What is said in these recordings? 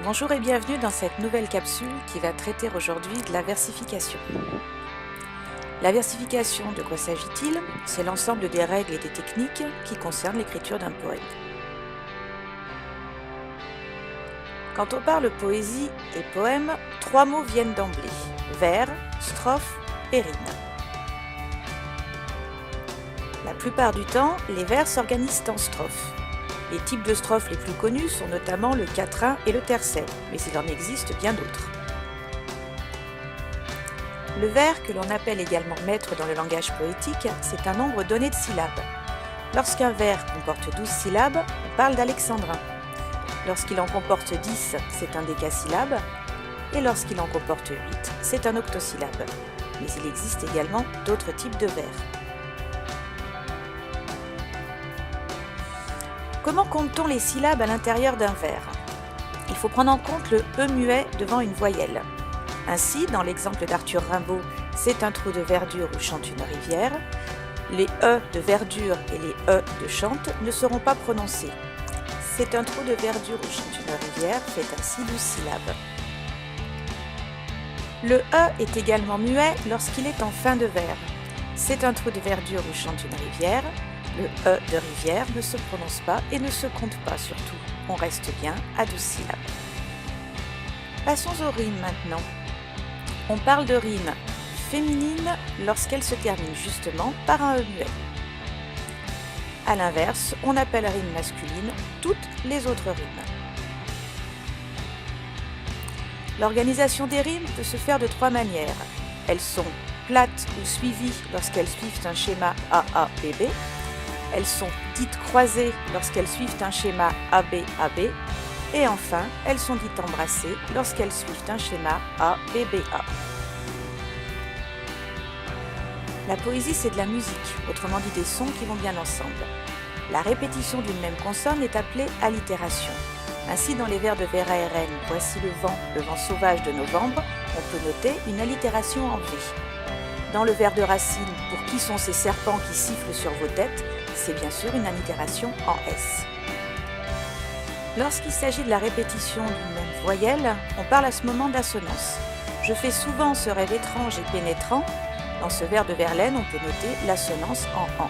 Bonjour et bienvenue dans cette nouvelle capsule qui va traiter aujourd'hui de la versification. La versification, de quoi s'agit-il? C'est l'ensemble des règles et des techniques qui concernent l'écriture d'un poème. Quand on parle poésie et poème, trois mots viennent d'emblée: vers, strophe et rime. La plupart du temps, les vers s'organisent en strophes. Les types de strophes les plus connus sont notamment le quatrain et le tercet, mais il en existe bien d'autres. Le vers, que l'on appelle également mètre dans le langage poétique, c'est un nombre donné de syllabes. Lorsqu'un vers comporte 12 syllabes, on parle d'alexandrin. Lorsqu'il en comporte 10, c'est un décasyllabe, et lorsqu'il en comporte 8, c'est un octosyllabe. Mais il existe également d'autres types de vers. Comment compte-t-on les syllabes à l'intérieur d'un vers? Il faut prendre en compte le E muet devant une voyelle. Ainsi, dans l'exemple d'Arthur Rimbaud, c'est un trou de verdure où chante une rivière. Les E de verdure et les E de chante ne seront pas prononcés. C'est un trou de verdure où chante une rivière fait ainsi 12 syllabes. Le E est également muet lorsqu'il est en fin de vers. C'est un trou de verdure où chante une rivière. Le E de rivière ne se prononce pas et ne se compte pas surtout. On reste bien à 12 syllabes. Passons aux rimes maintenant. On parle de rime féminine lorsqu'elle se termine justement par un E muet. A l'inverse, on appelle rime masculine toutes les autres rimes. L'organisation des rimes peut se faire de trois manières. Elles sont plates ou suivies lorsqu'elles suivent un schéma AA-BB. Elles sont dites croisées lorsqu'elles suivent un schéma AB-AB. Et enfin, elles sont dites embrassées lorsqu'elles suivent un schéma ABBA. La poésie, c'est de la musique, autrement dit des sons qui vont bien ensemble. La répétition d'une même consonne est appelée allitération. Ainsi, dans les vers de Verhaeren, « Voici le vent sauvage de novembre », on peut noter une allitération en V. Dans le vers de Racine, « Pour qui sont ces serpents qui sifflent sur vos têtes ?» c'est bien sûr une allitération en S. Lorsqu'il s'agit de la répétition d'une même voyelle, on parle à ce moment d'assonance. Je fais souvent ce rêve étrange et pénétrant. Dans ce vers de Verlaine, on peut noter l'assonance en an.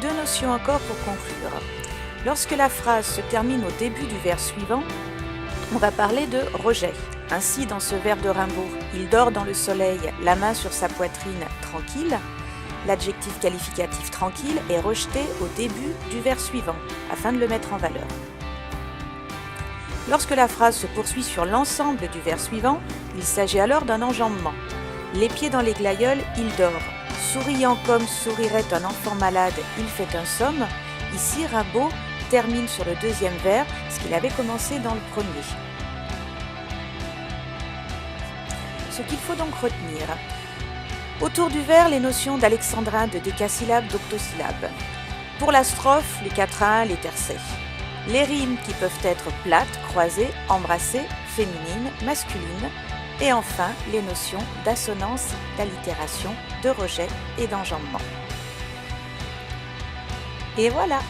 Deux notions encore pour conclure. Lorsque la phrase se termine au début du vers suivant, on va parler de rejet. Ainsi, dans ce vers de Rimbaud, il dort dans le soleil, la main sur sa poitrine, tranquille. L'adjectif qualificatif tranquille est rejeté au début du vers suivant, afin de le mettre en valeur. Lorsque la phrase se poursuit sur l'ensemble du vers suivant, il s'agit alors d'un enjambement. Les pieds dans les glaïeuls, il dort. Souriant comme sourirait un enfant malade, il fait un somme. Ici, Rimbaud termine sur le deuxième vers, ce qu'il avait commencé dans le premier. Ce qu'il faut donc retenir. Autour du vers, les notions d'alexandrin, de décasyllabe, d'octosyllabe. Pour la strophe, les quatrains, les tercets. Les rimes qui peuvent être plates, croisées, embrassées, féminines, masculines. Et enfin, les notions d'assonance, d'allitération, de rejet et d'enjambement. Et voilà!